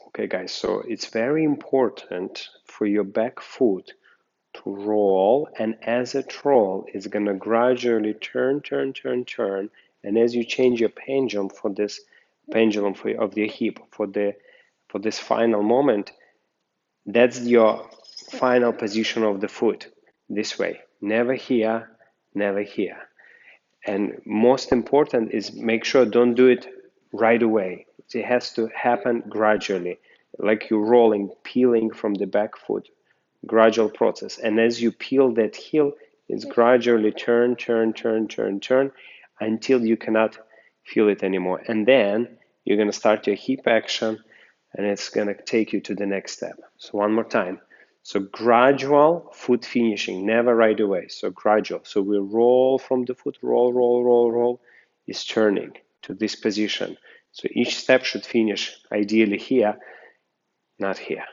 Okay, guys, so it's very important for your back foot to roll, and as it rolls, it's gonna gradually turn, turn, turn, turn, and as you change your pendulum for this pendulum of the hip for this final moment, that's your final position of the foot. This way, never here, never here. And most important is make sure don't do it right away. It has to happen gradually, like you're rolling, peeling from the back foot, gradual process. And as you peel that heel, it's gradually turn, turn, turn, turn, turn until you cannot feel it anymore. And then you're going to start your hip action and it's going to take you to the next step. So one more time. So gradual foot finishing, never right away. So gradual. So we roll from the foot, roll, roll, roll, roll, is turning to this position. So each step should finish ideally here, not here.